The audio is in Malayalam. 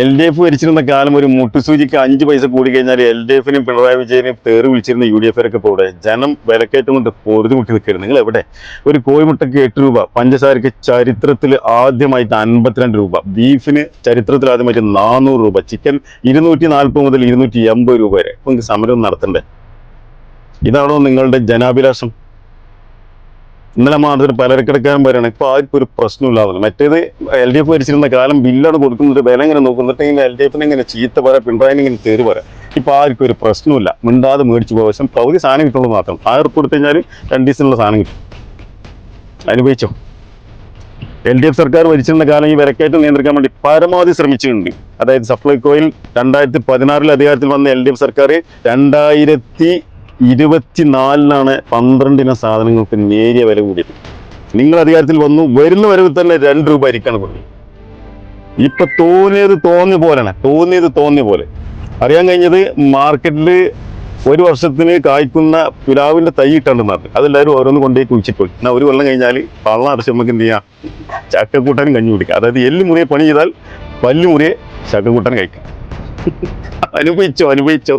LDF ഭരിച്ചിരുന്ന കാലം ഒരു മുട്ടുസൂചിക്ക് 5 പൈസ കൂടി കഴിഞ്ഞാൽ LDFനും പിണറായി വിജയനും തേറി വിളിച്ചിരുന്ന UDF-കാരൊക്കെ ഇപ്പോൾ ഇവിടെ ജനം വിലക്കയറ്റം കൊണ്ട് പൊറുതി മുട്ടി നിൽക്കരുത്. നിങ്ങൾ എവിടെ? ഒരു കോഴിമുട്ടയ്ക്ക് 8 രൂപ, പഞ്ചസാരയ്ക്ക് ചരിത്രത്തിൽ ആദ്യമായിട്ട് 52 രൂപ, ബീഫിന് ചരിത്രത്തിൽ ആദ്യമായിട്ട് 400 രൂപ, ചിക്കൻ 240 മുതൽ 280 രൂപ വരെ. നിങ്ങൾക്ക് സമരം നടത്തണ്ടേ? ഇതാണോ നിങ്ങളുടെ ജനാഭിലാഷം? ഇന്നലെ മാത്രം പലചരക്കടക്കാരൻ പറയണം ഇപ്പൊ ആർക്കും ഒരു പ്രശ്നമില്ലാവുന്നു. മറ്റേത് LDF ഭരിച്ചിരുന്ന കാലം ബില്ലാണ് കൊടുക്കുന്നത്, വില ഇങ്ങനെ നോക്കുന്നിട്ട് LDF-നെ ഇങ്ങനെ ചീത്ത പറയാം, പിണറായിനെ ഇങ്ങനെ തേറി പറയാം. ഇപ്പൊ ആർക്കും ഒരു പ്രശ്നമില്ല, മിണ്ടാതെ മേടിച്ചു പോകാം. പക്ഷെ പകുതി സാധനം കിട്ടുള്ളൂ മാത്രം. 1000 ഉറുപ്പിക കൊടുത്തു കഴിഞ്ഞാൽ 2 ദിവസത്തിനുള്ള സാധനം കിട്ടും. അനുഭവിച്ചോ? LDF സർക്കാർ ഭരിച്ചിരുന്ന കാലം ഈ വിലക്കയറ്റം നിയന്ത്രിക്കാൻ വേണ്ടി പരമാവധി ശ്രമിച്ചിട്ടുണ്ട്. അതായത് സപ്ലൈകോയിൽ 2016 അധികാരത്തിൽ വന്ന LDF സർക്കാർ 2024 12 സാധനങ്ങൾക്ക് നേരിയ വില കൂടിയത്. നിങ്ങൾ അധികാരത്തിൽ വന്നു, വരുന്ന വരവിൽ തന്നെ 2 രൂപ അരിക്കാണ് കൊടുക്കും. ഇപ്പൊ തോന്നിയത് തോന്നിയ പോലെ അറിയാൻ കഴിഞ്ഞത് മാർക്കറ്റിൽ ഒരു വർഷത്തിന് കായ്ക്കുന്ന പിലാവിന്റെ തൈ ഇട്ടുണ്ടെന്നാണ്. അതെല്ലാവരും ഓരോന്ന് കൊണ്ടുപോയി കുഴിച്ചിട്ടു. എന്നാൽ ഒരു കൊല്ലം കഴിഞ്ഞാൽ പള്ളം അടച്ച് നമുക്ക് എന്ത് ചെയ്യാം? ചക്കക്കൂട്ടാനും കഞ്ഞി കുടിക്കാം. അതായത് എല്ല് മുറിയെ പണി ചെയ്താൽ പല്ല് മുറിയെ ചക്കക്കൂട്ടാൻ കഴിക്കാം. അനുഭവിച്ചോ?